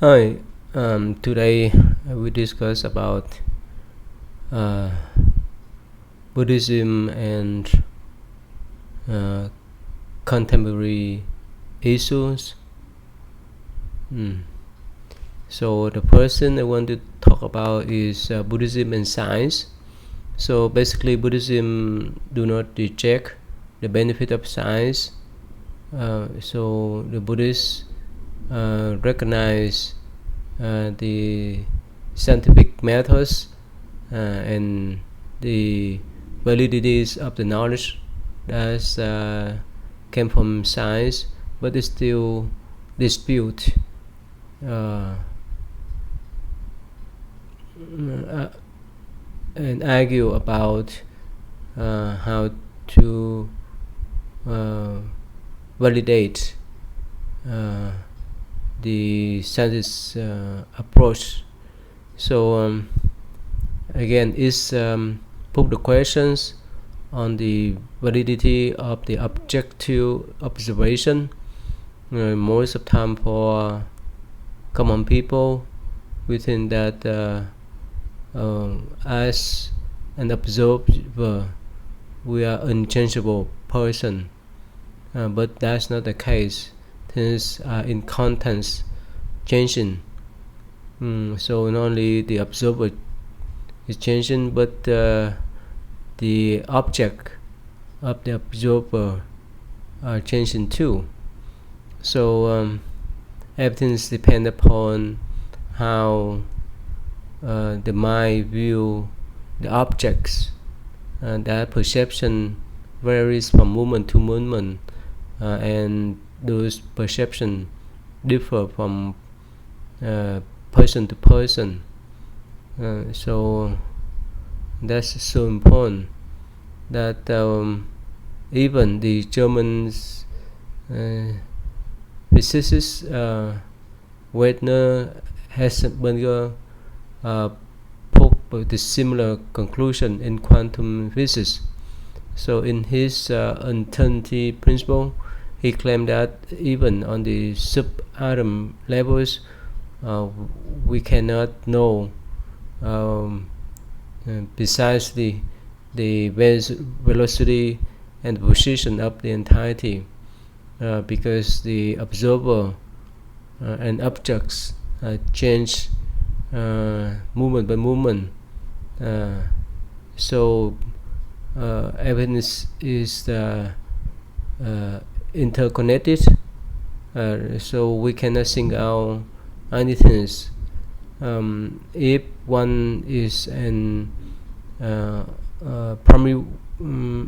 Hi, today we discuss about uh, Buddhism and uh, contemporary issues. Mm. So the person I want to talk about is Buddhism and science. So basically, Buddhism do not reject the benefit of science. So the Buddhists recognize the scientific methods and the validities of the knowledge that came from science, but they still dispute uh, uh, and argue about how to uh, validate uh, the scientist approach. So again, is put the questions on the validity of the objective observation. Most of time for common people, we think that as an observer, we are unchangeable person, but that's not the case. Things are in contents changing. So not only the observer is changing, but the object of the observer are changing too. So everything is depend upon how the mind view the objects. That perception varies from moment to moment, and those perception differ from uh, person to person. So that's so important that even the German uh, physicist Wegener Heisenberg uh, put the similar conclusion in quantum physics. So in his uncertainty principle, he claimed that even on the subatom levels, uh, we cannot know um, precisely the velocity and position of the entirety, because the observer and objects change movement by movement. Uh, so evidence is interconnected, so we cannot single out anything. If one is an primary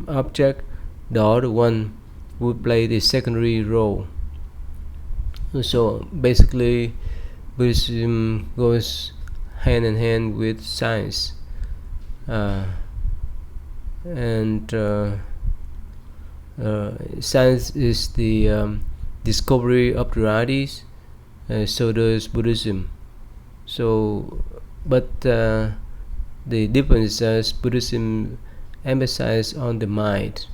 object, the other one would play the secondary role. So basically, Buddhism goes hand in hand with science, uh, and science is the discovery of the realities. So does Buddhism. So, but the difference is Buddhism emphasizes on the mind.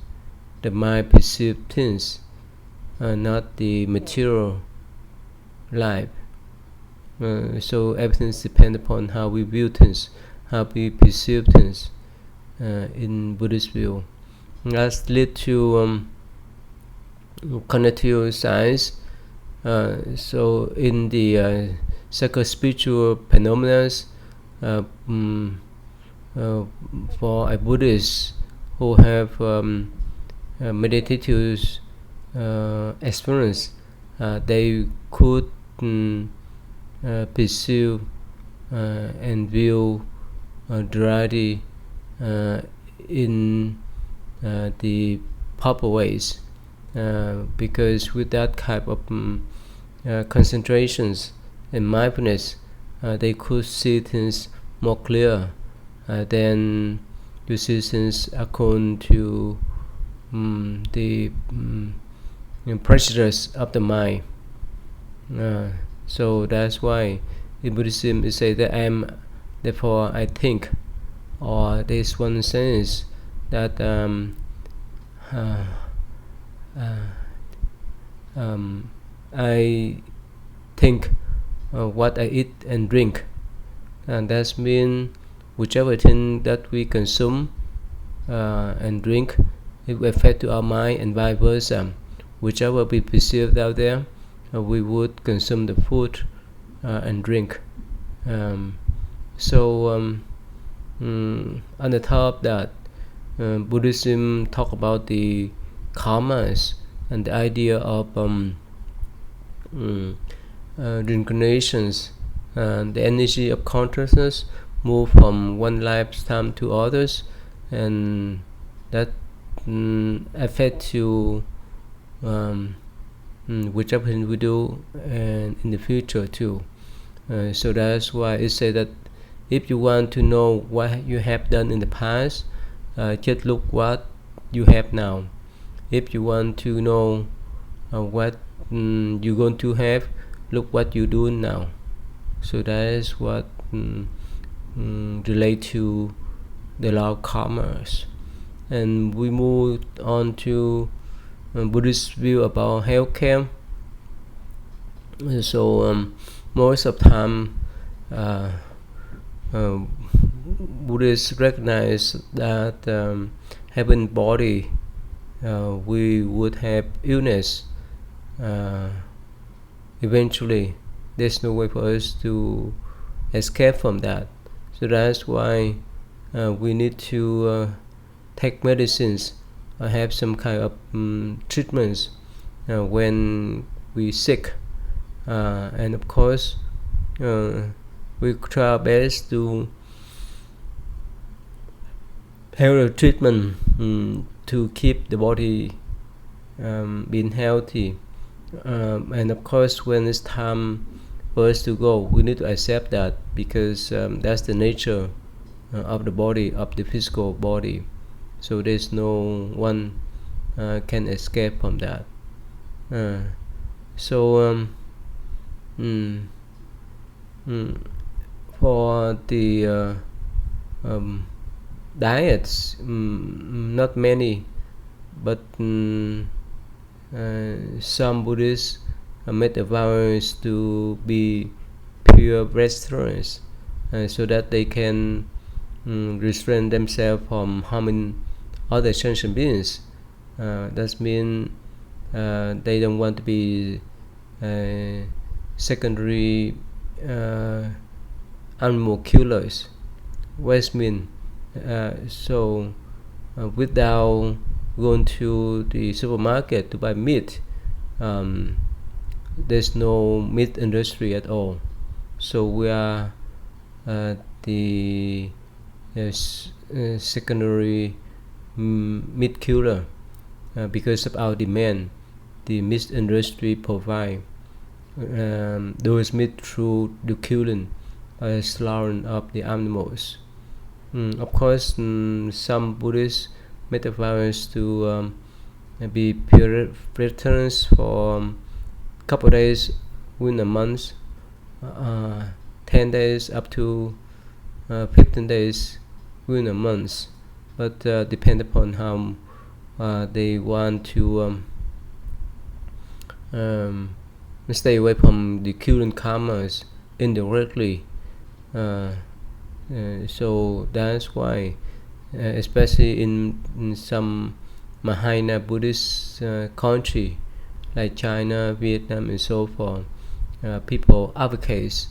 The mind perceives things, not the material life. So everything depends upon how we view things, how we perceive things in Buddhist view. That's led to cognitive science. So in the psycho-spiritual phenomena, uh, mm, uh, for a Buddhist who have meditative experience, they could perceive and view duality in the proper ways, because with that type of concentrations and mindfulness, they could see things more clear than you see things according to the prejudice of the mind. So that's why in Buddhism it says that I am, therefore I think, or there's one sense that uh, uh, I think what I eat and drink, and that means whichever thing that we consume and drink, it will affect to our mind, and vice versa. Whichever we perceive out there, we would consume the food and drink. On the top of that, Buddhism talk about the karmas and the idea of reincarnations, and the energy of consciousness move from one lifetime to others, and that affect you whichever thing we do and in the future too. So that's why it said that if you want to know what you have done in the past, just look what you have now. If you want to know what you're going to have, look what you do now. So that is what relate to the law of karmas. And we move on to Buddhist view about healthcare. So most of the time, Buddhists recognize that having body, we would have illness. Eventually, there's no way for us to escape from that. So that's why we need to take medicines, have some kind of treatments when we sick, and of course we try our best to have a treatment to keep the body being healthy, and of course when it's time for us to go, we need to accept that, because that's the nature of the body, of the physical body. So there's no one can escape from that. For the diets, not many, but some Buddhists made a vow to be pure vegetarians, so that they can restrain themselves from harming other sentient beings. That means they don't want to be secondary animal killers. What mean? Without going to the supermarket to buy meat, there's no meat industry at all. So we are the secondary meat killer, because of our demand. The meat industry provide those meat through the killing, slaughtering of the animals. Of course, some Buddhists made a vow to be pure vegetarians for a couple of days within a month, 10 days up to 15 days within a month, but depend upon how they want to stay away from the killing karmas indirectly. So that's why, especially in some Mahayana Buddhist country like China, Vietnam, and so forth, people advocate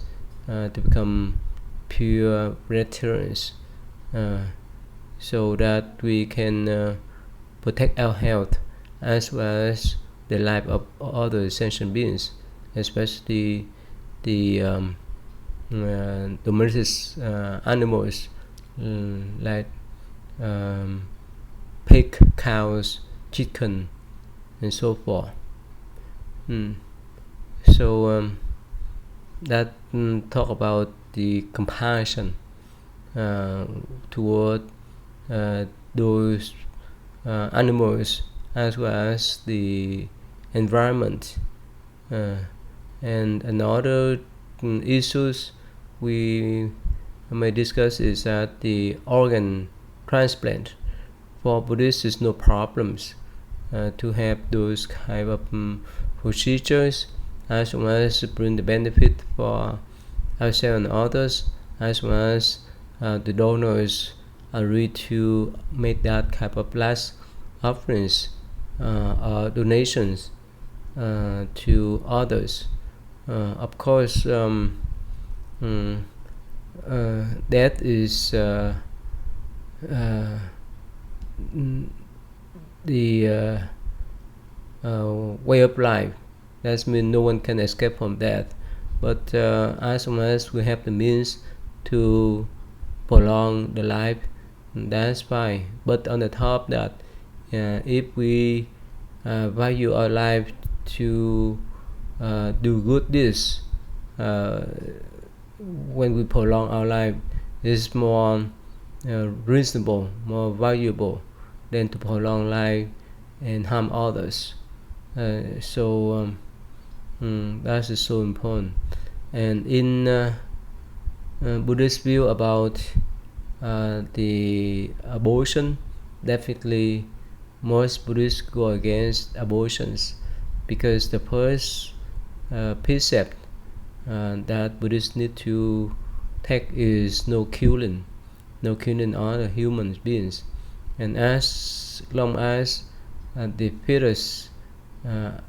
to become pure vegetarians, so that we can protect our health as well as the life of other sentient beings, especially the domestic animals like pig, cows, chicken, and so forth. That talk about the compassion toward those animals as well as the environment. And another issues we may discuss is that the organ transplant. For Buddhists, is no problems to have those kind of procedures, as long as bring the benefit for ourselves and others, as long as the donors agree to make that kind of last offerings or donations to others. Of course, that is the way of life. That means no one can escape from that. But as long as we have the means to prolong the life, that's fine. But on the top that, if we value our life to do good deeds, when we prolong our life, is more reasonable, more valuable than to prolong life and harm others. So that is so important. And in Buddhist view about the abortion, definitely most Buddhists go against abortions, because the first precept that Buddhists need to take is no killing other human beings. And as long as the fetus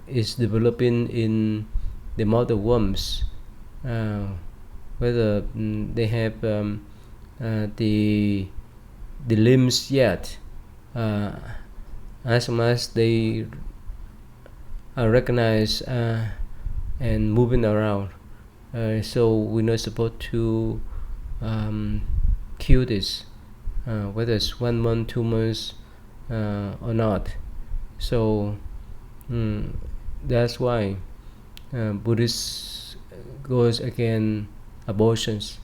is developing in the mother wombs, whether they have the limbs yet, as long as they are recognized and moving around, so we're not supposed to kill this, whether it's 1 month, 2 months or not. So that's why Buddhists goes against abortions,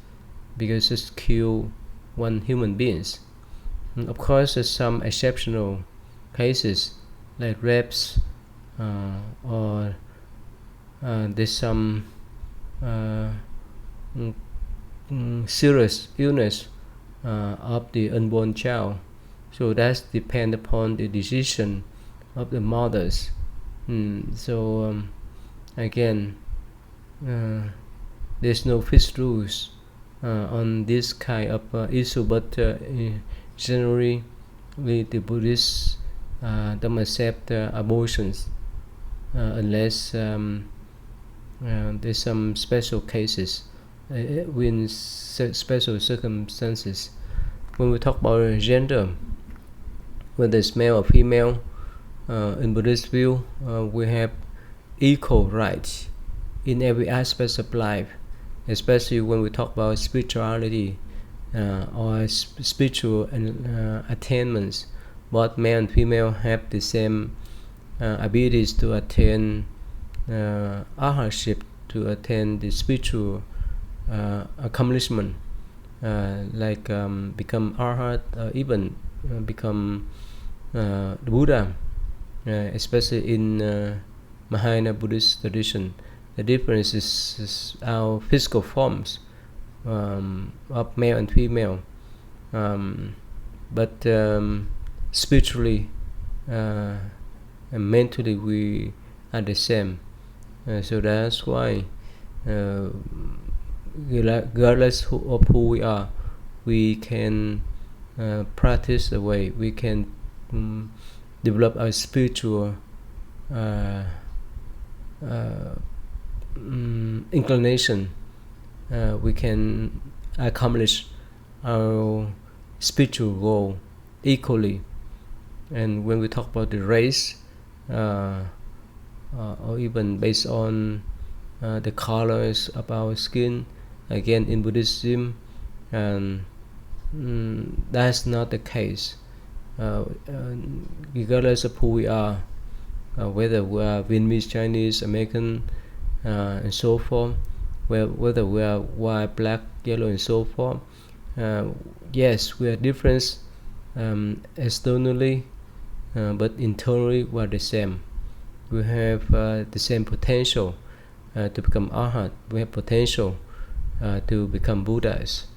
because it's kill one human beings. And of course, there's some exceptional cases like rapes, or there's some serious illness of the unborn child. So that's depend upon the decision of the mothers. So again, there's no fixed rules on this kind of issue, but generally the Buddhists don't accept abortions unless there's some special cases with special circumstances. When we talk about gender, whether it's male or female, in Buddhist view, we have equal rights in every aspect of life, especially when we talk about spirituality or spiritual attainments. Both male and female have the same abilities to attain arhatship, to attain the spiritual accomplishment, like become arhat, even become the Buddha, especially in Mahayana Buddhist tradition. The difference is our physical forms of male and female, but spiritually and mentally we are the same. So that's why, regardless of who we are, we can practice the way, we can develop our spiritual inclination. We can accomplish our spiritual goal equally. And when we talk about the race, or even based on the colors of our skin, again in Buddhism, that's not the case. Regardless of who we are, whether we are Vietnamese, Chinese, American, and so forth, whether we are white, black, yellow, and so forth, yes, we are different externally, but internally we are the same. We have the same potential to become arhat. We have potential to become Buddhas.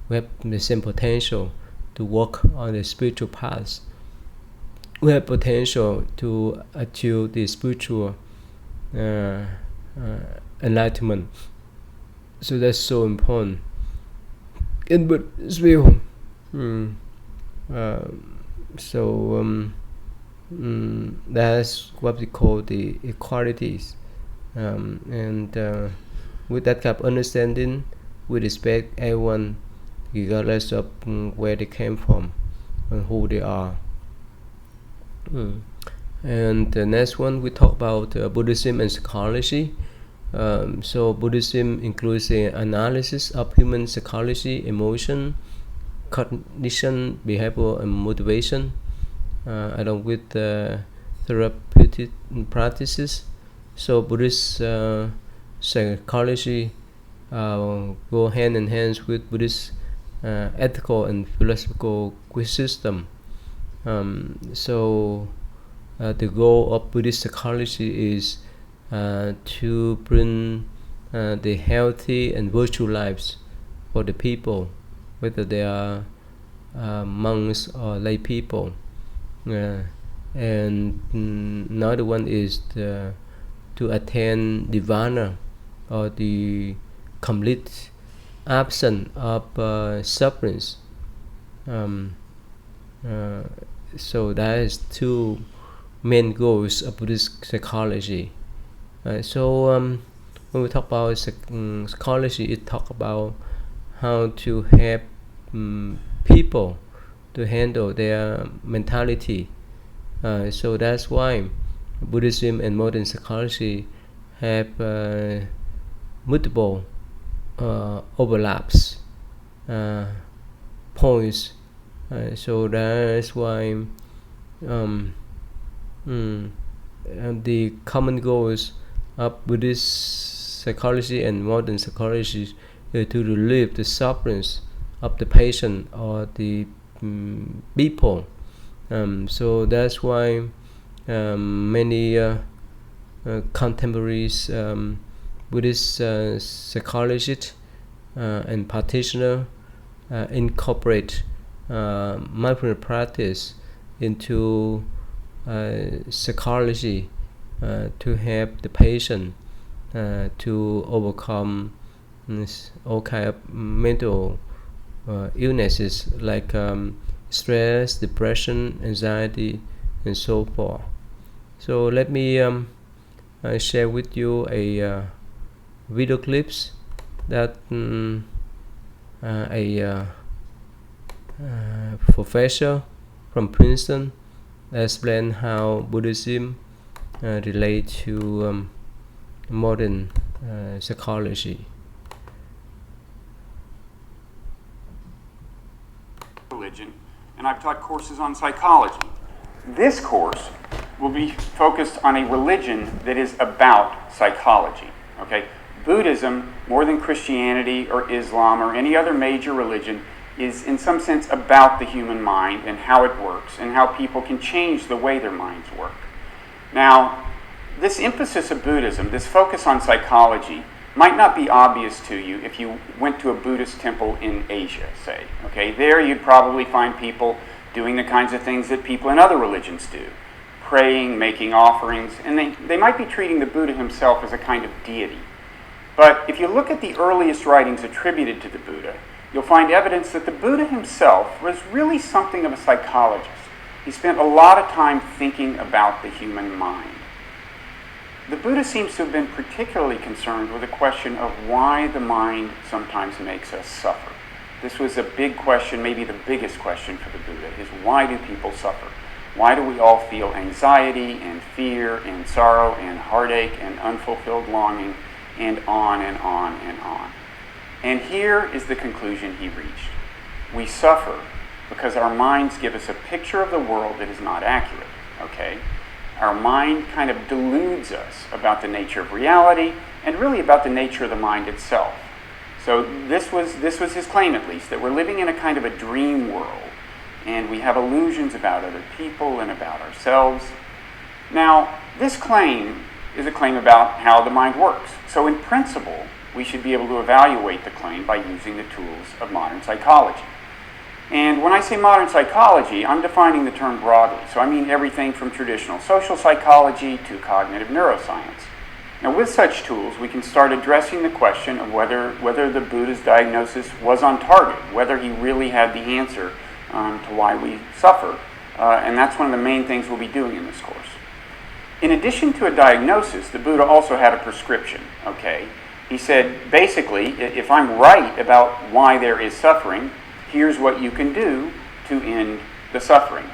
We have the same potential to walk on the spiritual path. We have potential to achieve the spiritual enlightenment. So that's so important in Buddhist view. Mm. So that's what we call the equalities, and with that kind of understanding, we respect everyone regardless of where they came from and who they are. And the next one we talk about Buddhism and psychology. So Buddhism includes the analysis of human psychology, emotion, cognition, behavior, and motivation, along with therapeutic practices. So Buddhist psychology go hand in hand with Buddhist ethical and philosophical system. So the goal of Buddhist psychology is to bring the healthy and virtual lives for the people, whether they are monks or lay people. And another one is to attain nirvana, or the complete absence of sufferings. So that is two main goals of Buddhist psychology. So when we talk about psychology, it talk about how to help people to handle their mentality. So that's why Buddhism and modern psychology have multiple overlaps points. So that's why the common goals of Buddhist psychology and modern psychology is to relieve the sufferings of the patient or the people. So that's why many contemporaries Buddhist psychologists and practitioners incorporate mindfulness practice into psychology to help the patient to overcome all kind of mental illnesses like stress, depression, anxiety, and so forth. So let me share with you a video clips that a professor from Princeton explain how Buddhism relates to modern psychology. Religion, and I've taught courses on psychology. This course will be focused on a religion that is about psychology. Okay, Buddhism, more than Christianity or Islam or any other major religion, is in some sense about the human mind and how it works and how people can change the way their minds work. Now, this emphasis of Buddhism, this focus on psychology, might not be obvious to you if you went to a Buddhist temple in Asia, say. Okay, there you'd probably find people doing the kinds of things that people in other religions do, praying, making offerings, and they might be treating the Buddha himself as a kind of deity. But if you look at the earliest writings attributed to the Buddha, you'll find evidence that the Buddha himself was really something of a psychologist. He spent a lot of time thinking about the human mind. The Buddha seems to have been particularly concerned with the question of why the mind sometimes makes us suffer. This was a big question, maybe the biggest question for the Buddha, is why do people suffer? Why do we all feel anxiety and fear and sorrow and heartache and unfulfilled longing and on and on and on? And here is the conclusion he reached. We suffer because our minds give us a picture of the world that is not accurate, okay? Our mind kind of deludes us about the nature of reality and really about the nature of the mind itself. So this was his claim, at least, that we're living in a kind of a dream world and we have illusions about other people and about ourselves. Now, this claim is a claim about how the mind works. So in principle, we should be able to evaluate the claim by using the tools of modern psychology. And when I say modern psychology, I'm defining the term broadly. So I mean everything from traditional social psychology to cognitive neuroscience. Now, with such tools, we can start addressing the question of whether the Buddha's diagnosis was on target, whether he really had the answer to why we suffer. And that's one of the main things we'll be doing in this course. In addition to a diagnosis, the Buddha also had a prescription, okay? He said, basically, if I'm right about why there is suffering, here's what you can do to end the suffering.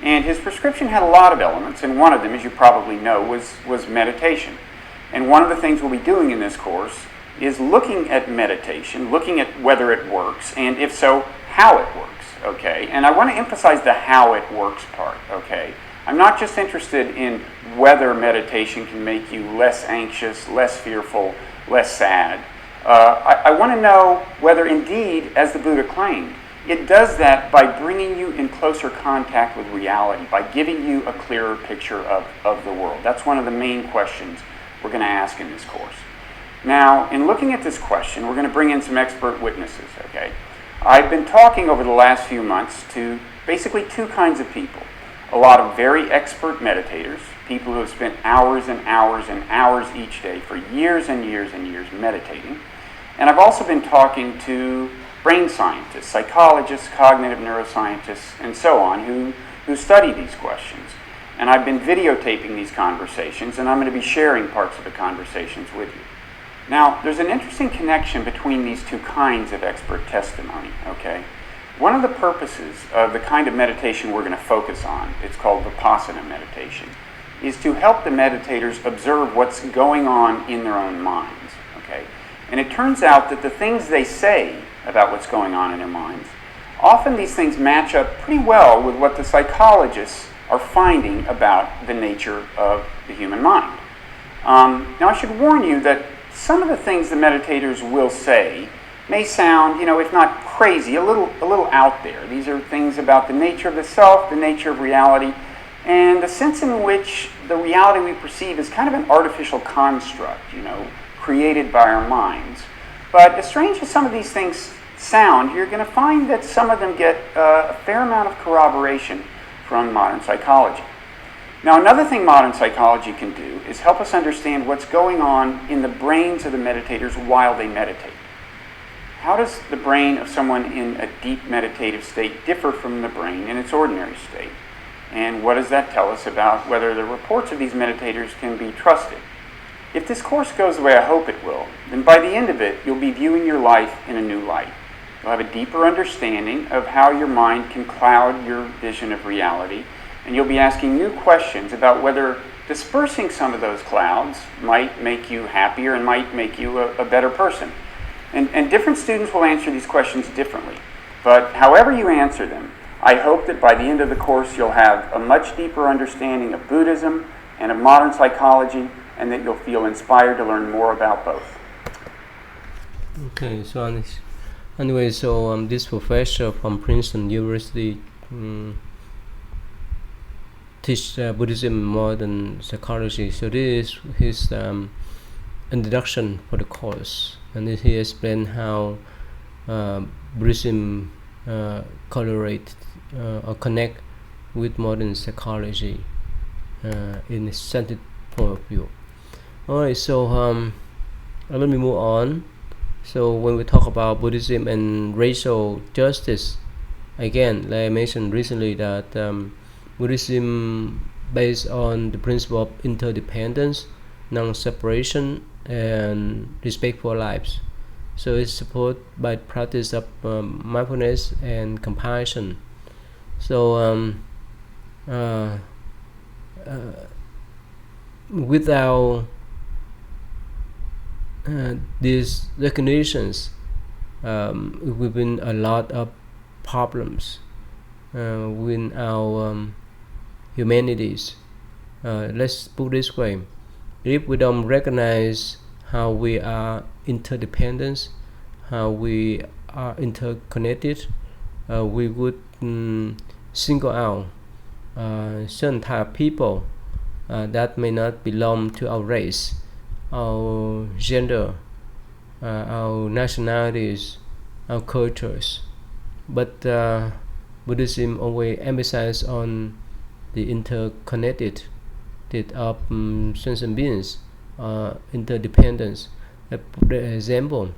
And his prescription had a lot of elements, and one of them, as you probably know, was meditation. And one of the things we'll be doing in this course is looking at meditation, looking at whether it works, and if so, how it works, okay? And I want to emphasize the how it works part, okay? I'm not just interested in whether meditation can make you less anxious, less fearful, less sad. I want to know whether indeed, as the Buddha claimed, it does that by bringing you in closer contact with reality, by giving you a clearer picture of the world. That's one of the main questions we're going to ask in this course. Now, in looking at this question, we're going to bring in some expert witnesses, okay? I've been talking over the last few months to basically two kinds of people. A lot of very expert meditators, people who have spent hours and hours and hours each day for years and years and years meditating. And I've also been talking to brain scientists, psychologists, cognitive neuroscientists, and so on, who study these questions. And I've been videotaping these conversations, and I'm going to be sharing parts of the conversations with you. Now, there's an interesting connection between these two kinds of expert testimony, okay? One of the purposes of the kind of meditation we're going to focus on, it's called Vipassana meditation, is to help the meditators observe what's going on in their own minds, okay? And it turns out that the things they say about what's going on in their minds, often these things match up pretty well with what the psychologists are finding about the nature of the human mind. Now, I should warn you that some of the things the meditators will say may sound, if not crazy, a little out there. These are things about the nature of the self, the nature of reality, and the sense in which the reality we perceive is kind of an artificial construct, created by our minds. But as strange as some of these things sound, you're going to find that some of them get a fair amount of corroboration from modern psychology. Now, another thing modern psychology can do is help us understand what's going on in the brains of the meditators while they meditate. How does the brain of someone in a deep meditative state differ from the brain in its ordinary state? And what does that tell us about whether the reports of these meditators can be trusted? If this course goes the way I hope it will, then by the end of it, you'll be viewing your life in a new light. You'll have a deeper understanding of how your mind can cloud your vision of reality, and you'll be asking new questions about whether dispersing some of those clouds might make you happier and might make you a better person. And different students will answer these questions differently. But however you answer them, I hope that by the end of the course you'll have a much deeper understanding of Buddhism and of modern psychology, and that you'll feel inspired to learn more about both. Okay, so anyway, so this professor from Princeton University teach Buddhism and modern psychology. So this is his introduction for the course, and he explained how Buddhism correlate or connect with modern psychology in a scientific point of view. Alright, so let me move on. So when we talk about Buddhism and racial justice, again, like I mentioned recently that Buddhism based on the principle of interdependence, non-separation, and respect for lives. So it's supported by practice of mindfulness and compassion. So without these recognitions, we've been a lot of problems with our humanities. Let's put it this way: if we don't recognize how we are interdependent, how we are interconnected, we would single out certain type of people that may not belong to our race, our gender, our nationalities, our cultures. But Buddhism always emphasizes on the interconnected of sentient beings, interdependence. The example,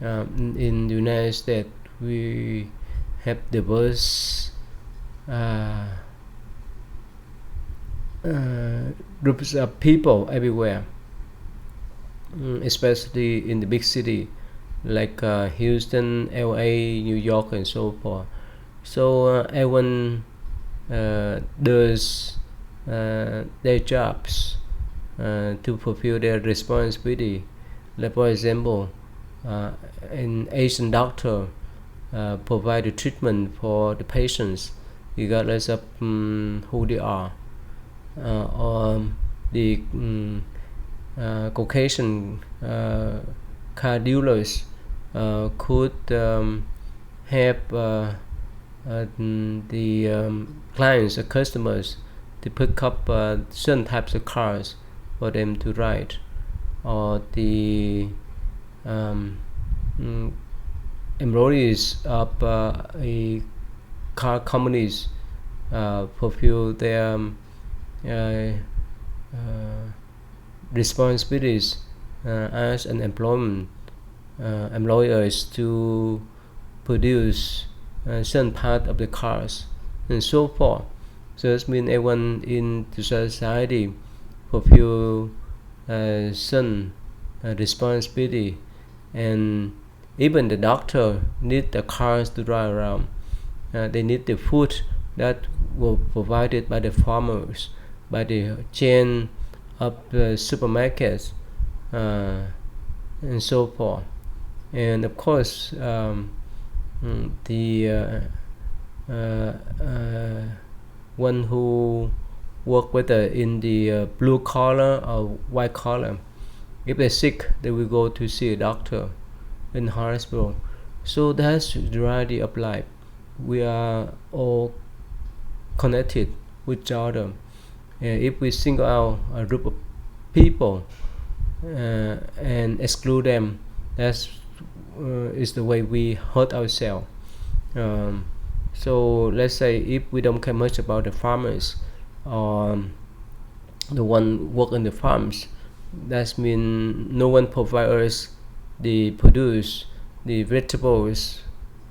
in the United States, we have diverse groups of people everywhere, especially in the big city like Houston, LA, New York, and so forth. So everyone does their jobs to fulfill their responsibility. Like for example, an Asian doctor provide the treatment for the patients regardless of who they are, or the Caucasian car dealers could help the clients or customers to pick up certain types of cars for them to ride, or the employees of a car companies fulfill their responsibilities as an employers to produce certain part of the cars and so forth. So it means everyone in the society fulfill certain responsibility, and even the doctor need the cars to drive around. They need the food that were provided by the farmers, by the chain of supermarkets, and so forth. And of course, the one who work whether in the blue collar or white collar, if they're sick, they will go to see a doctor in hospital. So that's the reality of life. We are all connected with each other. If we single out a group of people and exclude them, that's is the way we hurt ourselves. So let's say if we don't care much about the farmers or the one work on the farms, that means no one provides us the produce, the vegetables,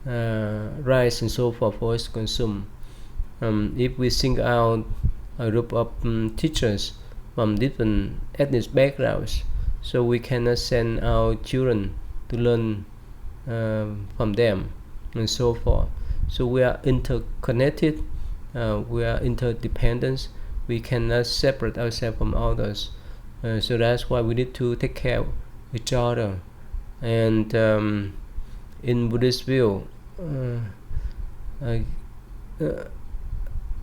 rice and so forth for us to consume. If we single out a group of teachers from different ethnic backgrounds, so we cannot send our children to learn from them and so forth. So we are interconnected, we are interdependent, we cannot separate ourselves from others. So that's why we need to take care of each other. And in Buddhist view,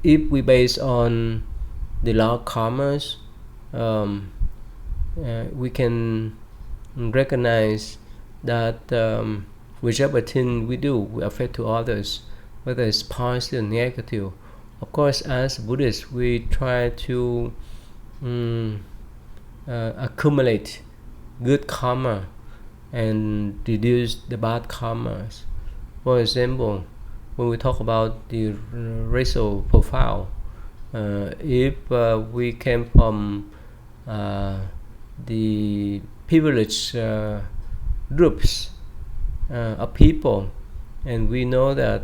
if we base on the law of karma, we can recognize that whichever thing we do will affect to others, whether it's positive or negative. Of course, as Buddhists, we try to accumulate good karma and reduce the bad karmas. For example, when we talk about the racial profile, if we came from the privileged groups of people, and we know that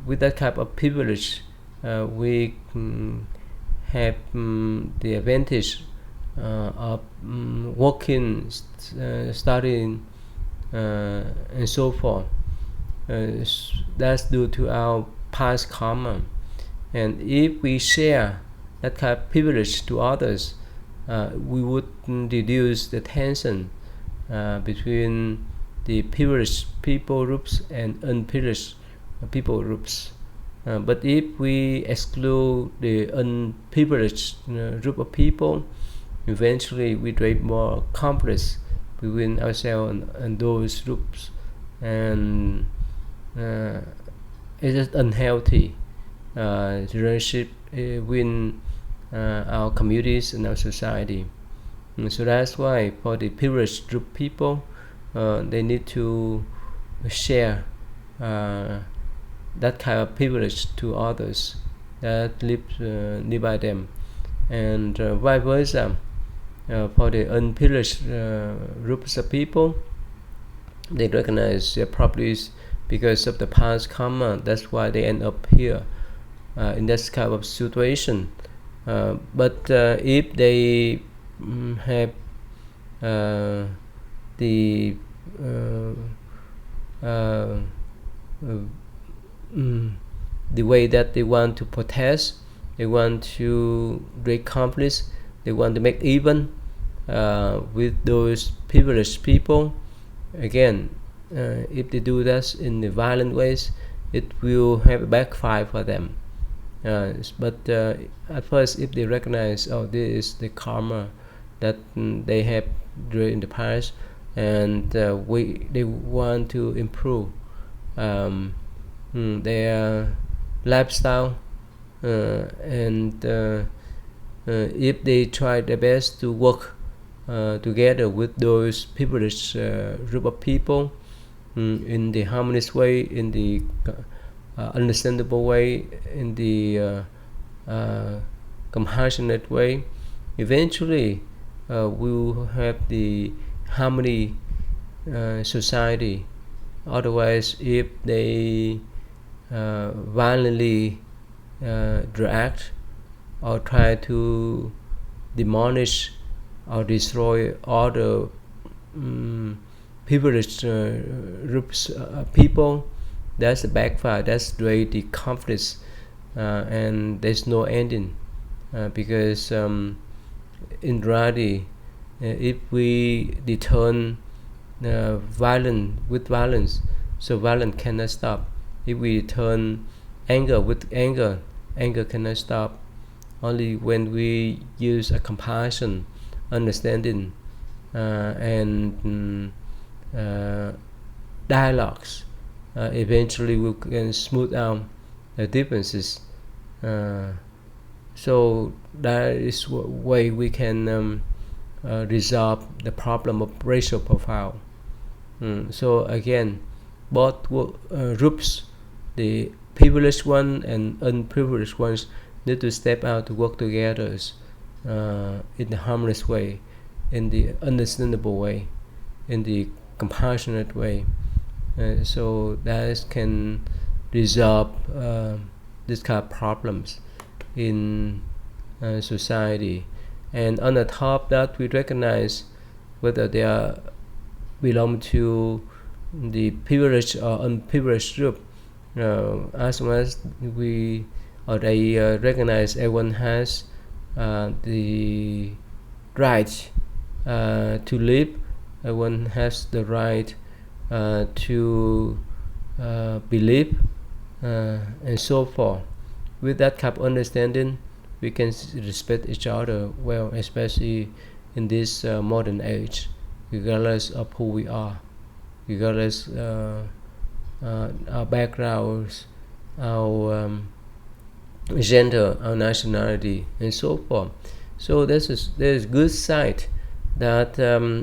with that type of privilege, we have the advantage of working, studying, and so forth. That's due to our past karma. And if we share that kind of privilege to others, we would reduce the tension between the privileged people groups and unprivileged people groups. But if we exclude the unprivileged group of people, eventually we create more conflicts between ourselves and those groups, and it is unhealthy relationship within our communities and our society. And so that's why for the privileged group people, they need to share that kind of privilege to others that live by them, and vice versa. for the unprivileged groups of people. They recognize their properties because of the past karma. That's why they end up here in that kind of situation. But if they have the the way that they want to protest, they want to create conflicts, they want to make even with those privileged people. Again, if they do that in the violent ways, it will have a backfire for them. But at first, if they recognize, oh, this is the karma that they have during the past, and they want to improve their lifestyle, and if they try their best to work together with those privileged group of people in the harmonious way, in the understandable way, in the compassionate way, eventually we will have the harmony society. Otherwise, if they violently react or try to demolish or destroy all the privileged groups people, that's a backfire. That's create the conflicts, and there's no ending, because in reality, if we return violence with violence, so violence cannot stop. If we turn anger with anger, anger cannot stop. Only when we use a compassion, understanding, and dialogues, eventually we can smooth out the differences. So that is one way we can resolve the problem of racial profile. So again, both groups, the privileged one and unprivileged ones, need to step out to work together in the harmless way, in the understandable way, in the compassionate way, so that can resolve this kind of problems in society. And on the top that, we recognize whether they are belong to the privileged or unprivileged group, as long as we or they recognize everyone has the right to live, everyone has the right to believe, and so forth. With that kind of understanding, we can respect each other well, especially in this modern age, regardless of who we are, regardless our backgrounds, our gender, our nationality, and so forth. So there's good side that,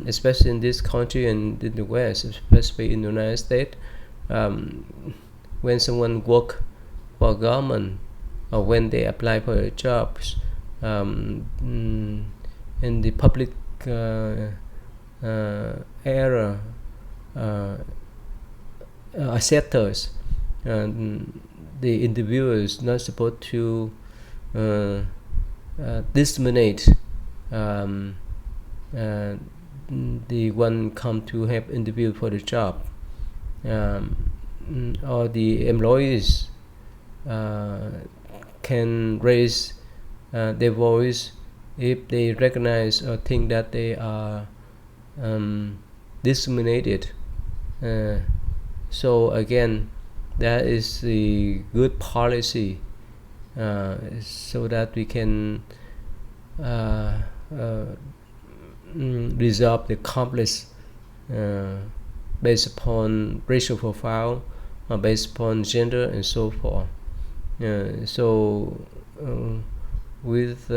especially in this country and in the West, especially in the United States, when someone work for government or when they apply for jobs in the public area sectors, the interviewer is not supposed to discriminate the one come to have interview for the job, or the employees can raise their voice if they recognize or think that they are discriminated. So again, that is the good policy, so that we can resolve the conflicts based upon racial profile, based upon gender, and so forth. So with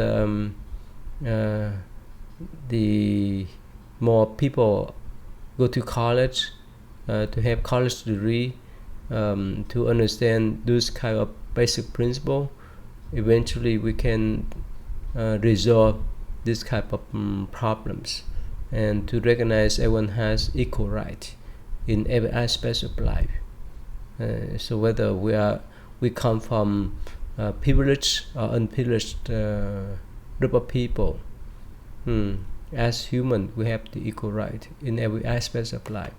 the more people go to college, to have college degree, to understand those kind of basic principle, eventually we can resolve this type of problems, and to recognize everyone has equal right in every aspect of life. So whether we come from privileged or unprivileged group of people, as human we have the equal right in every aspect of life.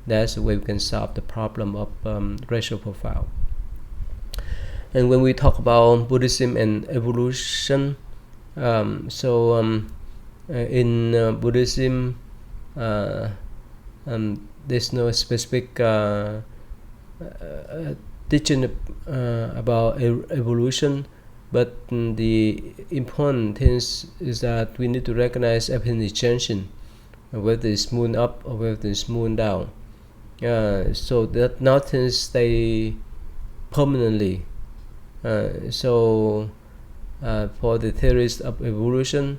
That's the way we can solve the problem of racial profile. And when we talk about Buddhism and evolution, in Buddhism, there's no specific teaching about evolution, but the important thing is that we need to recognize everything is changing, whether it's moving up or whether it's moving down. So that nothing stay permanently. For the theories of evolution,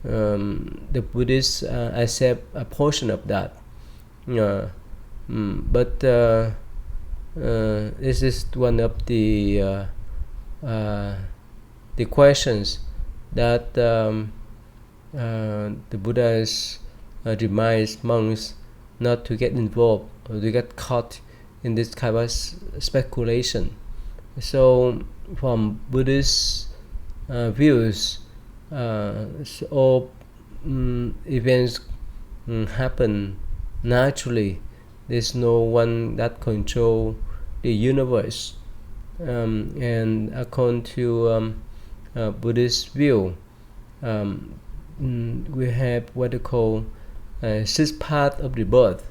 the Buddhists accept a portion of that. But this is one of the questions that the Buddha's reminds monks not to get involved or to get caught in this kind of speculation. So from Buddhist views, all events happen naturally. There's no one that control the universe, and according to Buddhist view, we have what they call 6 paths of the birth.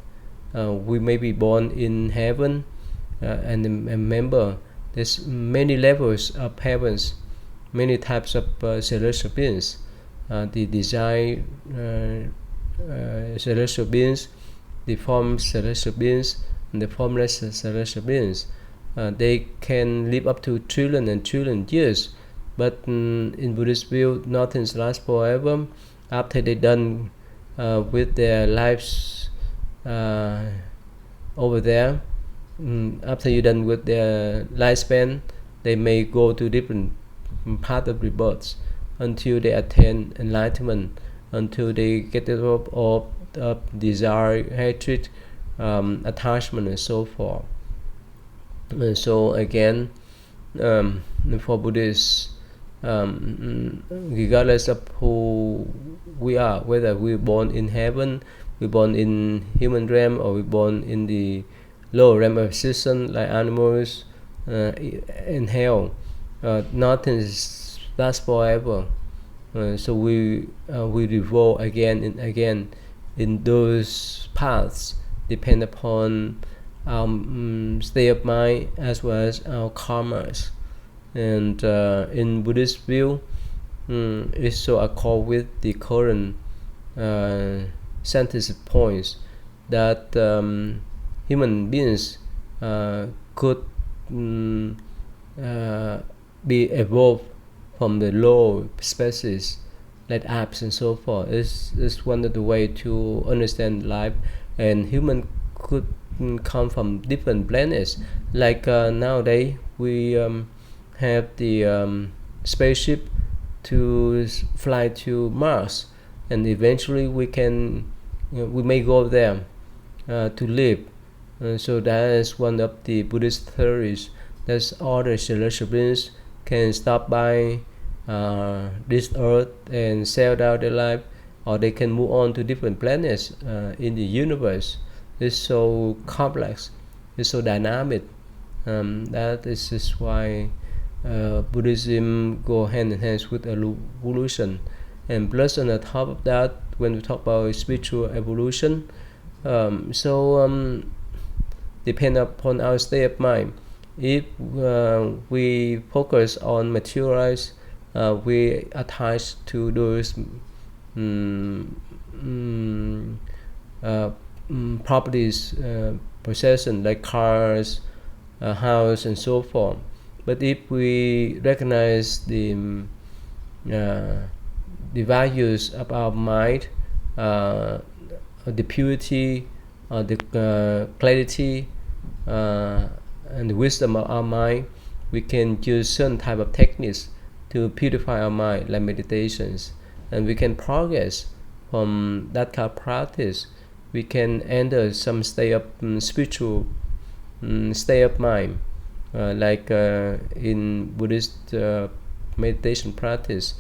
We may be born in heaven, and remember there's many levels of heavens, many types of celestial beings. The design celestial beings, the form celestial beings, and the formless celestial beings. They can live up to trillion and trillion years, but in Buddhist view, nothing lasts forever. After they're done with their lives over there, after you're done with their lifespan, they may go to different paths of rebirths until they attain enlightenment, until they get rid of all desire, hatred, attachment, and so forth. And so again, for Buddhists, regardless of who we are, whether we're born in heaven, we're born in human realm, or we're born in the lower realm of existence like animals, in hell, nothing lasts forever. So we revolve again and again in those paths, depend upon our state of mind as well as our karmas. And in Buddhist view, it's so accord with the current scientific points that human beings could be evolved from the low species like apes and so forth. Is one of the way to understand life, and human could come from different planets. Like nowadays we have the spaceship to fly to Mars, and eventually we may go there to live. So that is one of the Buddhist theories, that all the celestial beings can stop by this earth and settle down their life, or they can move on to different planets in the universe. It's so complex, it's so dynamic. That is just why Buddhism go hand in hand with evolution. And plus on the top of that, when we talk about spiritual evolution, depend upon our state of mind. If we focus on materialize, we attach to those properties, possession like cars, house, and so forth. But if we recognize the values of our mind, the purity, the clarity, and the wisdom of our mind, we can use certain type of techniques to purify our mind, like meditations, and we can progress from that kind of practice. We can enter some state of spiritual state of mind, like in Buddhist meditation practice.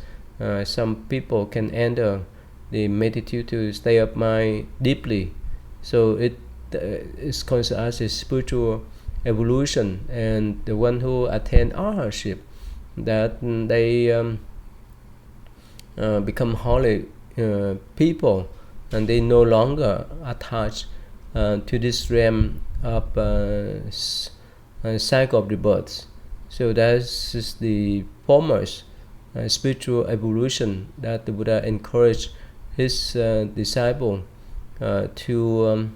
Some people can enter the meditative state of mind deeply, so it is considered as a spiritual evolution. And the one who attain arhatship, that they become holy people, and they no longer attached to this realm of cycle of the births. So that is the foremost spiritual evolution that the Buddha encouraged his disciple to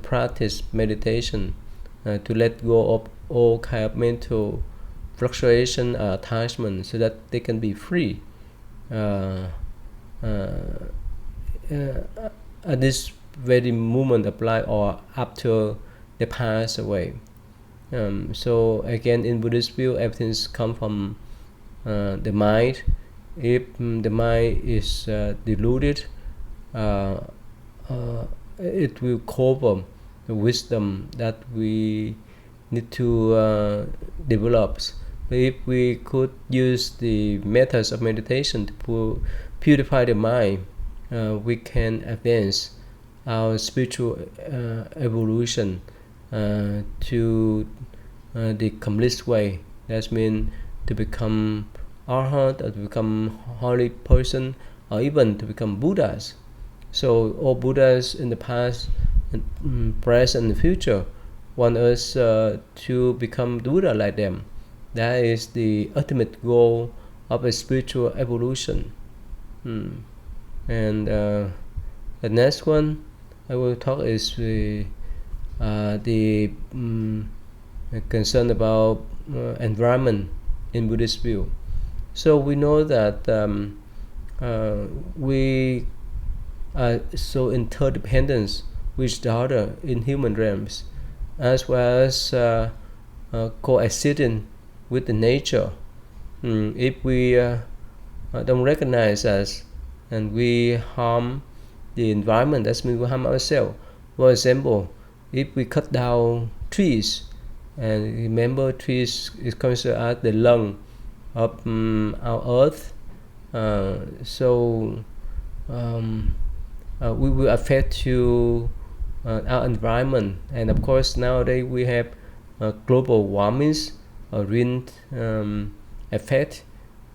practice meditation, to let go of all kind of mental fluctuation, attachment, so that they can be free. At this very moment of life, or after they pass away. So again, in Buddhist view, everything's come from the mind. If the mind is deluded, it will cover the wisdom that we need to develop. But if we could use the methods of meditation to purify the mind, we can advance our spiritual evolution to the complete way. That means to become arhat, or to become holy person, or even to become Buddhas. So all Buddhas in the past, present, and future want us to become Buddha like them. That is the ultimate goal of a spiritual evolution. And the next one I will talk is the concern about environment in Buddhist view. So we know that we are so interdependent with each other in human realms, as well as coexisting with the nature. If we don't recognize us, and we harm the environment, that means we harm ourselves. For example, if we cut down trees, and remember, trees is considered as the lung of our earth, so we will affect to our environment. And of course, nowadays we have global warmings, wind effect.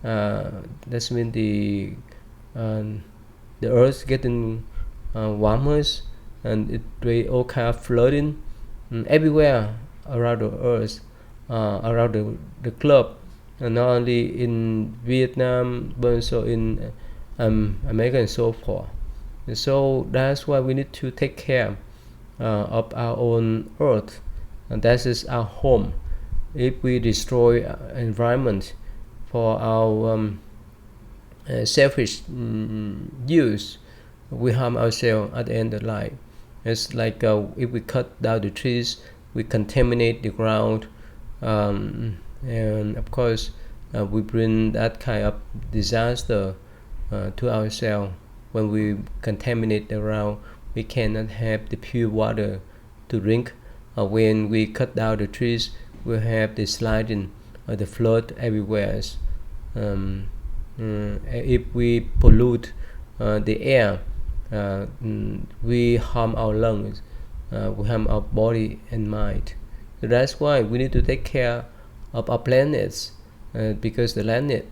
That means the earth getting warmer, and it create all kind of flooding everywhere around the earth, around the globe, and not only in Vietnam but also in America and so forth. And so that's why we need to take care of our own earth, and that is our home. If we destroy environment for our selfish use, we harm ourselves at the end of life. It's like if we cut down the trees, we contaminate the ground, and of course we bring that kind of disaster to ourselves. When we contaminate the ground, we cannot have the pure water to drink. When we cut down the trees, we have the sliding, the flood everywhere. If we pollute the air, we harm our lungs, we harm our body and mind. So that's why we need to take care of our planets, because the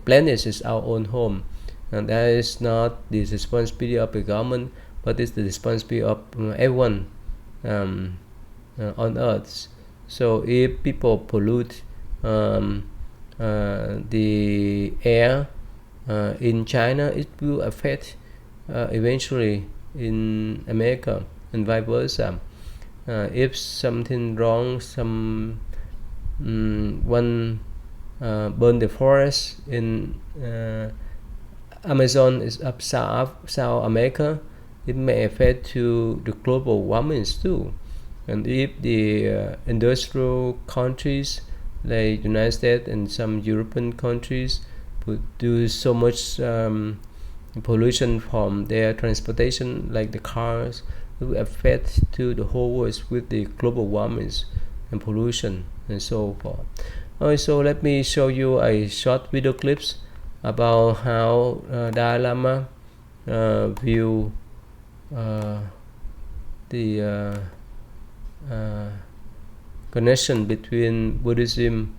planet is our own home, and that is not the responsibility of the government, but it's the responsibility of everyone on earth. So if people pollute the air in China, it will affect eventually in America, and vice versa. If something wrong, one burn the forest in Amazon is up South America, it may affect to the global warming too. And if the industrial countries like United States and some European countries would do so much pollution from their transportation, like the cars, will affect to the whole world with the global warming and pollution and so forth. So let me show you a short video clips about how Dalai Lama view the connection between Buddhism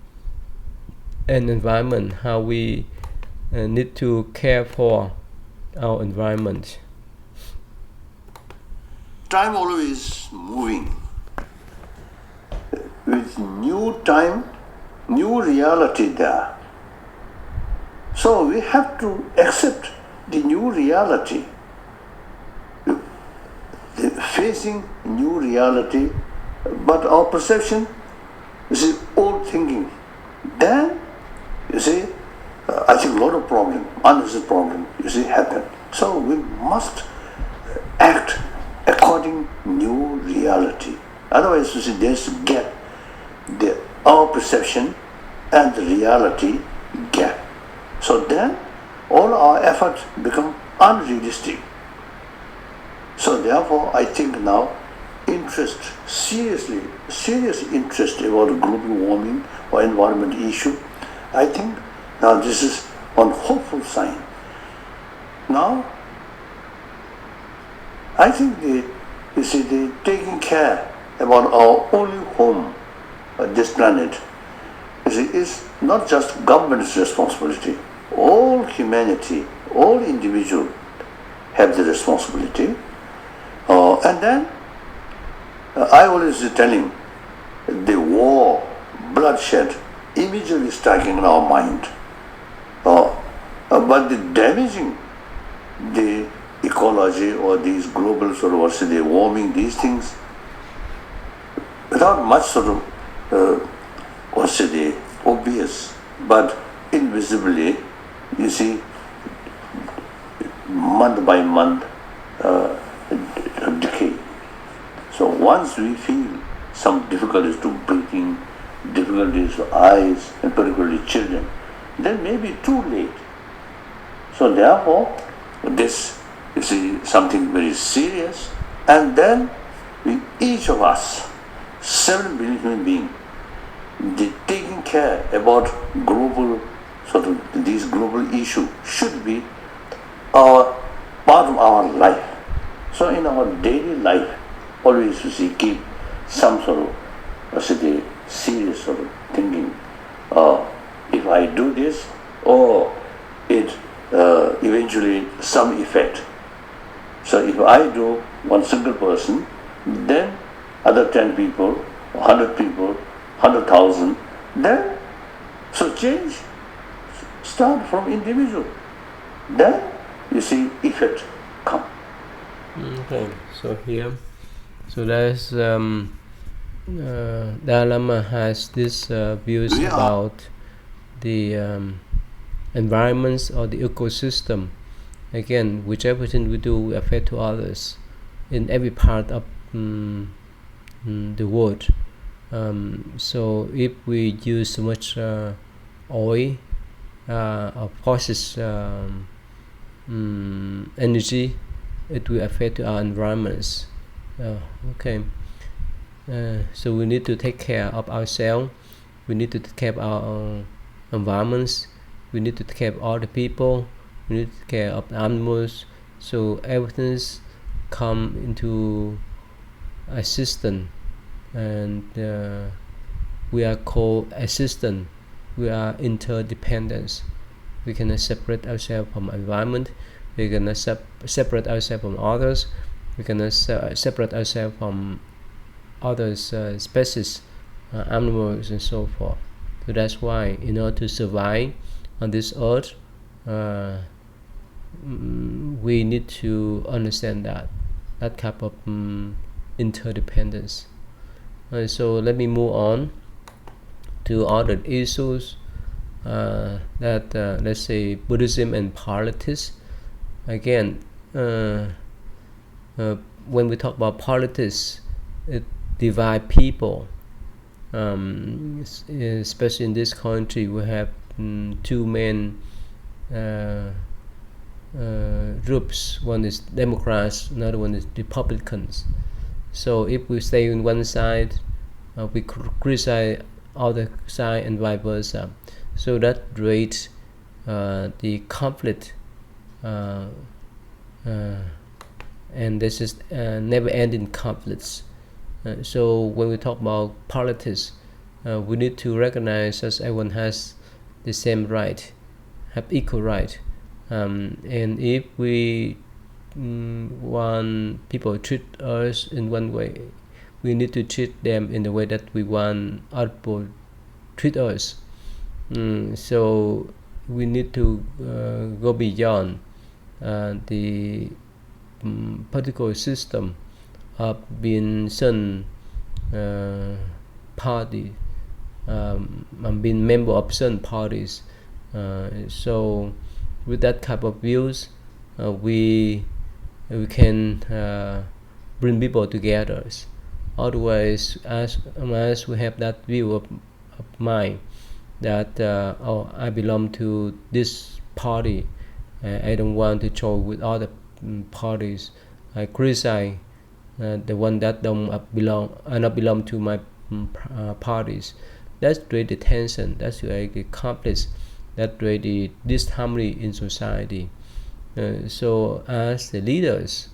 and environment, how we need to care for our environment. Time always moving. With new time, new reality there. So we have to accept the new reality. Facing new reality, but our perception is old thinking. Then, you see, I think a lot of problem, unnecessary problem, you see, happen. So we must act according new reality. Otherwise, you see, there's a gap. Our perception and the reality gap. So then, all our efforts become unrealistic. So therefore, I think now, serious interest about global warming or environment issue, I think now this is one hopeful sign. Now, I think the taking care about our only home, this planet, is not just government's responsibility. All humanity, all individuals have the responsibility. And then, I always telling, the war, bloodshed, immediately striking in our mind. But the damaging the ecology or these global sort of the warming, these things, without much sort of obvious, but invisibly, you see, month by month, decay. So once we feel some difficulties to breathing, difficulties to eyes, and particularly children, then maybe too late. So therefore, this is something very serious. And then each of us, 7 billion human beings, taking care about global these global issues should be our part of our life. So in our daily life, always keep some sort of serious sort of thinking. If I do this, it eventually some effect. So if I do one single person, then other 10 people, 100 people, 100,000, then so change start from individual. Then you see effect come. Okay, so here, so there's Dalai Lama has this views about the environments or the ecosystem. Again, which everything we do will affect to others in every part of the world. So if we use too much oil or processed energy, it will affect our environments. Okay. So we need to take care of ourselves. We need to take care of our environments. We need to take care of all the people. We need to take care of the animals. So everything's come into a system, and we are co-existent. We are interdependent. We cannot separate ourselves from environment. We cannot separate ourselves from others. We cannot separate ourselves from other species, animals, and so forth. So that's why, in order to survive on this earth, we need to understand that type of interdependence. So let me move on to other issues that let's say Buddhism and politics. Again, when we talk about politics, it divides people. Especially in this country, we have two main groups. One is Democrats, another one is Republicans. So if we stay on one side, we criticize other side and vice versa. So that creates the conflict, and this is never-ending conflicts. So when we talk about politics, we need to recognize that everyone has the same right, have equal right, and if we want people to treat us in one way, we need to treat them in the way that we want other people treat us. So we need to go beyond the political system of being certain party, being member of certain parties. So with that type of views, we can bring people together. Otherwise, as we have that view of mind that I belong to this party, I don't want to join with other parties, I criticize the one that don't not belong to my parties. That's really tension. That's really conflict. That really disharmony in society. So as the leaders,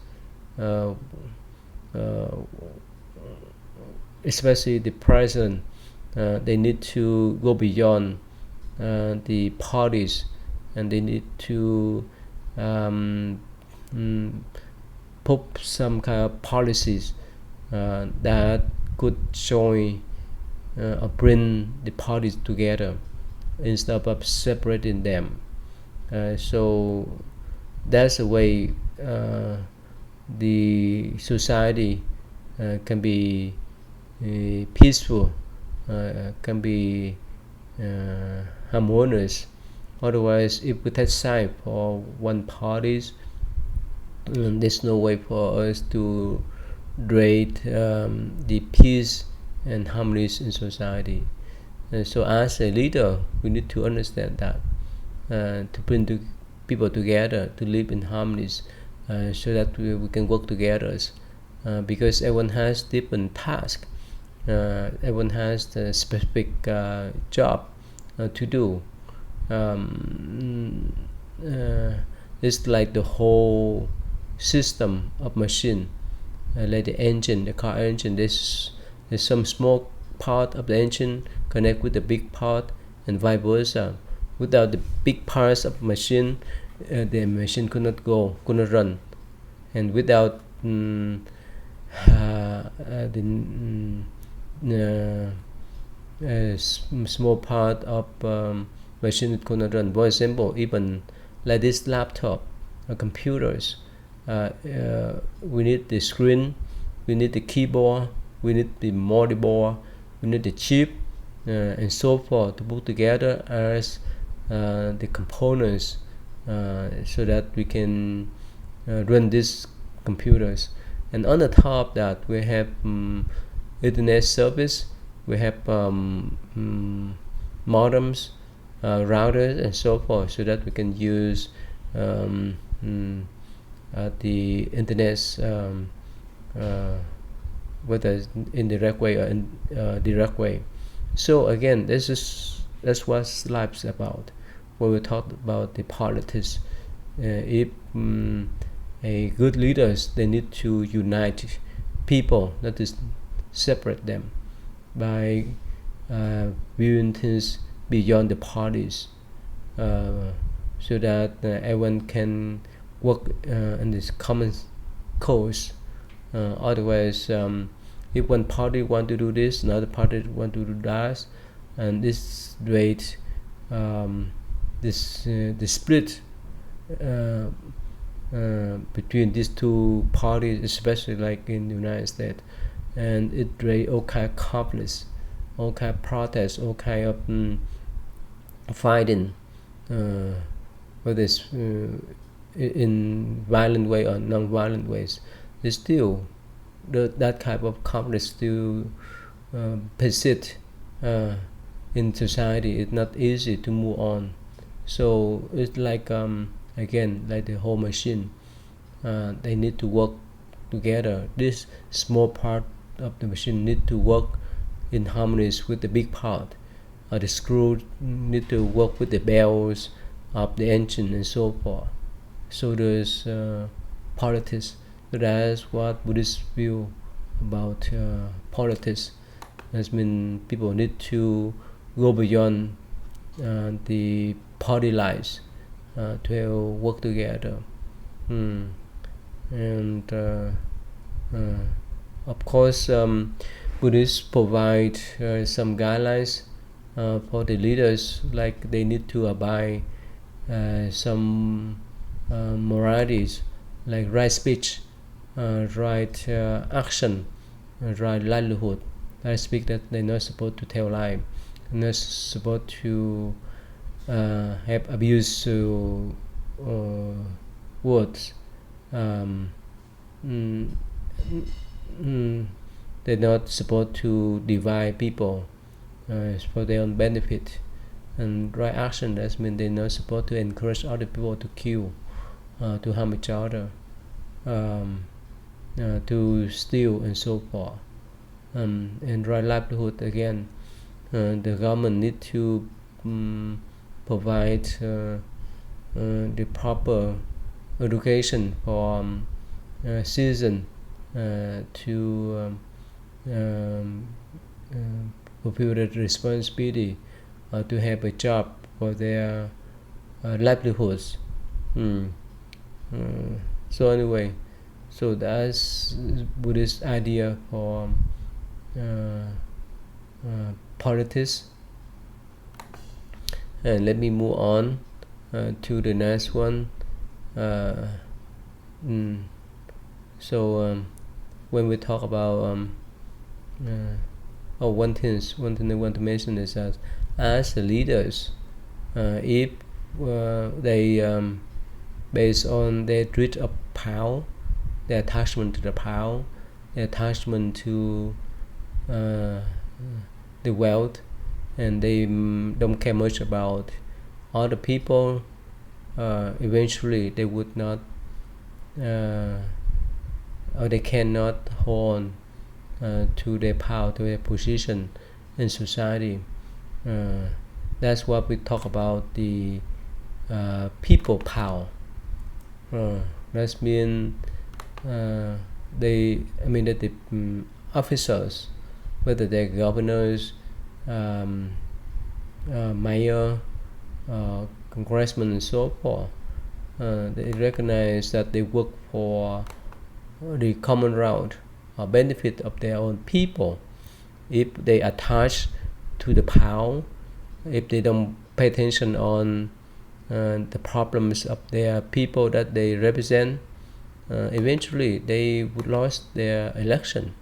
especially the president, they need to go beyond the parties, and they need to put some kind of policies that could join or bring the parties together instead of separating them. So that's the way the society can be peaceful, can be harmonious. Otherwise, if we take side for one party, there's no way for us to create the peace and harmony in society. So as a leader, we need to understand that, to bring people together to live in harmony, so that we can work together, because everyone has different tasks, everyone has the specific job to do. It's like the whole system of machine, like the engine, the car engine. There's some small part of the engine connect with the big part, and vice versa. Without the big parts of machine, the machine could not run. And without the small part of machine, it could not run. For example, even like this laptop or computers, we need the screen, we need the keyboard, we need the motherboard, we need the chip, and so forth, to put together as the components, so that we can run these computers. And on the top of that, we have internet service, we have modems, routers, and so forth, so that we can use the internet, whether in direct way or in direct way. So again, that's what life's about. When we talk about the politics, if a good leaders, they need to unite people, not to separate them by viewing things beyond the parties, so that everyone can work in this common cause. Otherwise, if one party want to do this, another party want to do that, and this rate, the split between these two parties, especially like in the United States, and it raised all kind of conflicts, all kind of protests, all kind of fighting, whether it's in violent way or non-violent ways. It's still that type of conflict still persist in society. It's not easy to move on. So it's like again, like the whole machine. They need to work together. This small part of the machine need to work in harmony with the big part. The screw need to work with the bells of the engine and so forth. So there's politics. So that's what Buddhists view about politics. That means people need to go beyond the party lives to work together. And of course, Buddhists provide some guidelines for the leaders, like they need to abide some moralities, like right speech, right action, right livelihood. Right speech, that they're not supposed to tell lie, not supposed to have abuse words. They're not supposed to divide people for their own benefit. And right action, that means they're not supposed to encourage other people to kill, to harm each other, to steal and so forth. And right livelihood, again, the government need to provide the proper education for citizens to fulfill the responsibility to have a job for their livelihoods. So anyway, so that's Buddhist idea for politics. And let me move on to the next one. So when we talk about one thing I want to mention is that as the leaders, if they based on their dread of power, their attachment to the power, their attachment to the wealth, and they don't care much about other people, eventually they would not or they cannot hold on to their power, to their position in society. That's what we talk about, the people power. That means that the officers, whether they're governors, mayor, congressmen, and so forth, they recognize that they work for the common round or benefit of their own people. If they attach to the power, if they don't pay attention on the problems of their people that they represent, eventually they would lose their election.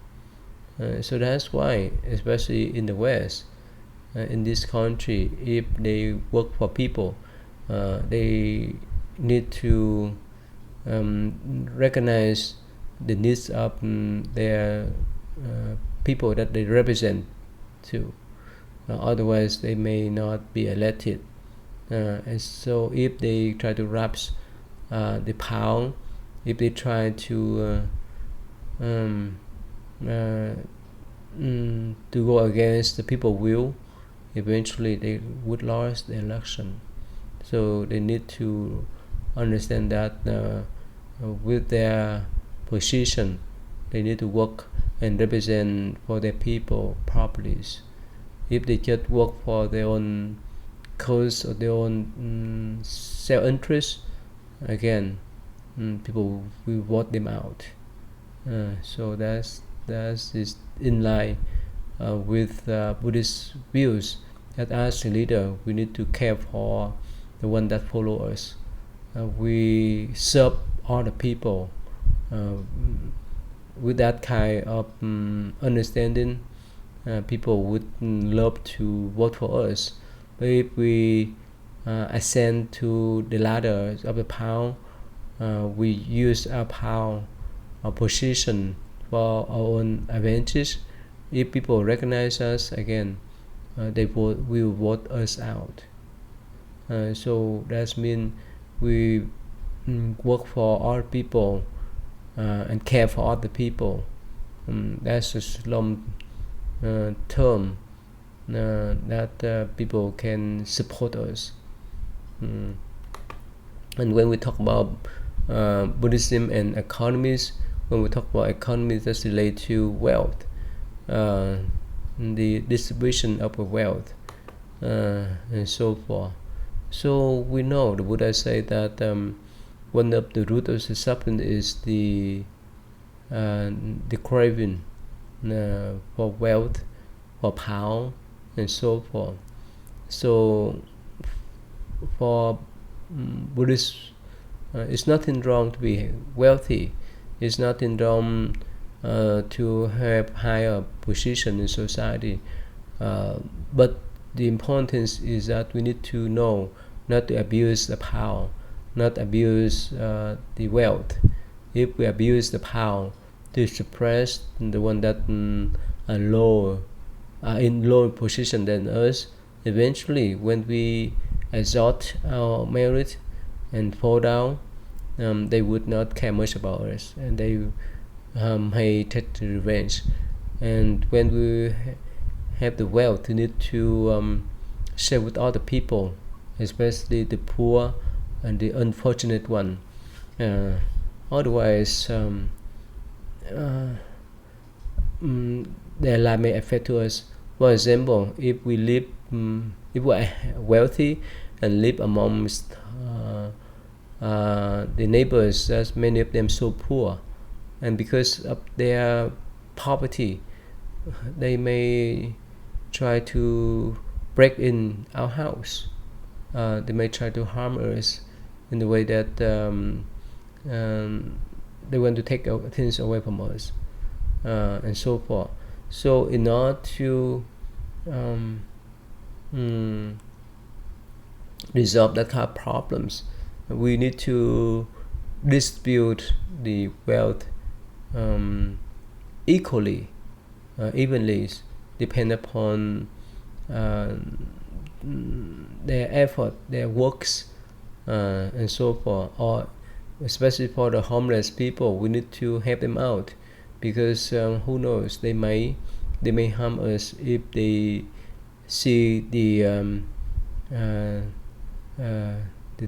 So that's why, especially in the West, in this country, if they work for people, they need to recognize the needs of their people that they represent too. Otherwise, they may not be elected. And so, if they try to grasp the power, if they try to go against the people's will, eventually they would lose the election. So they need to understand that with their position, they need to work and represent for their people properly. If they just work for their own cause or their own self-interest, again, people will vote them out. So that's is in line with Buddhist views, that as a leader we need to care for the one that follow us. We serve other people with that kind of understanding. People would love to vote for us. But if we ascend to the ladder of the power, we use our power, our position for our own advantage. If people recognize us, again, they will vote us out. So that means we work for other people and care for other people. That's a long term that people can support us. And when we talk about Buddhism and economies, when we talk about economies, that's related to wealth, the distribution of wealth, and so forth. So we know the Buddha said that one of the root of the suffering is the craving for wealth, for power, and so forth. So for Buddhists, it's nothing wrong to be wealthy. It's nothing wrong to have higher position in society. But the importance is that we need to know not to abuse the power, not abuse the wealth. If we abuse the power to suppress the one that are lower, in lower position than us, eventually when we exalt our merit and fall down, they would not care much about us, and they may take the revenge. And when we have the wealth, we need to share with other people, especially the poor and the unfortunate one. Otherwise, their life may affect to us. For example, if we live, if we are wealthy and live amongst the neighbors, as many of them so poor, and because of their poverty, they may try to break in our house. They may try to harm us in the way that they want to take things away from us, and so forth. So in order to resolve that kind of problems, we need to distribute the wealth equally, evenly, depend upon their effort, their works, and so forth. Or especially for the homeless people, we need to help them out, because who knows, they may harm us if they see the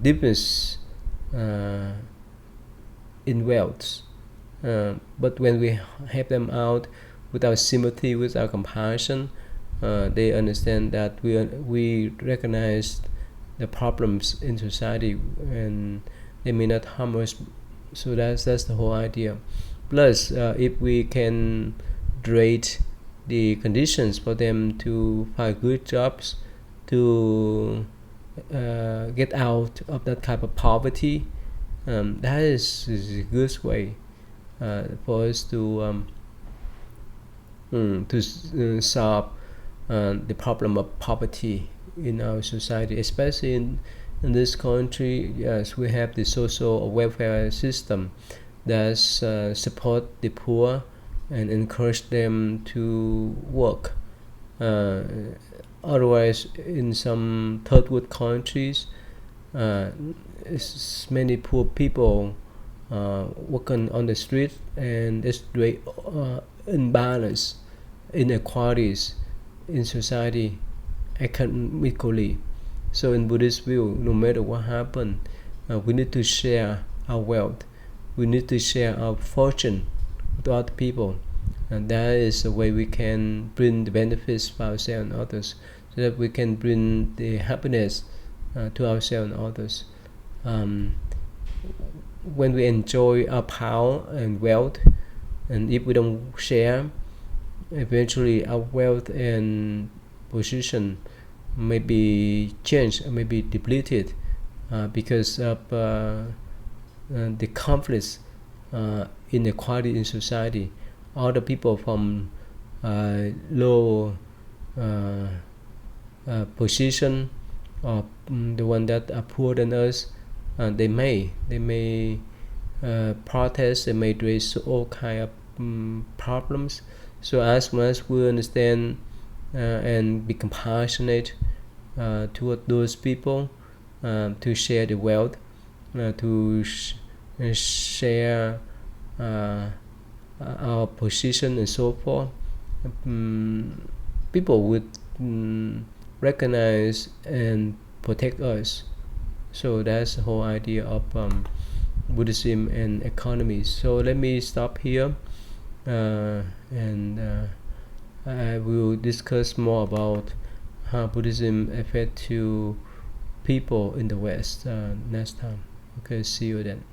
difference in wealth. But when we help them out with our sympathy, with our compassion, they understand that we recognize the problems in society, and they may not harm us. So that's the whole idea. Plus, if we can create the conditions for them to find good jobs, to get out of that type of poverty, that is a good way for us to solve the problem of poverty in our society, especially in this country. Yes, we have the social welfare system that support the poor and encourage them to work. Otherwise, in some third world countries, many poor people working on the street, and there's great imbalance, inequalities in society economically. So in Buddhist view, no matter what happens, we need to share our wealth. We need to share our fortune with other people, and that is the way we can bring the benefits for ourselves and others, so that we can bring the happiness to ourselves and others. When we enjoy our power and wealth, and if we don't share, eventually our wealth and position may be changed, may be depleted, because of the conflicts, inequality in society. All the people from low position, or the one that are poorer than us, they may protest, they may raise all kind of problems. So as much as we understand and be compassionate toward those people, to share the wealth, share our position and so forth, people would recognize and protect us. So that's the whole idea of Buddhism and economy. So let me stop here, and I will discuss more about how Buddhism affects to people in the West next time. Okay, see you then.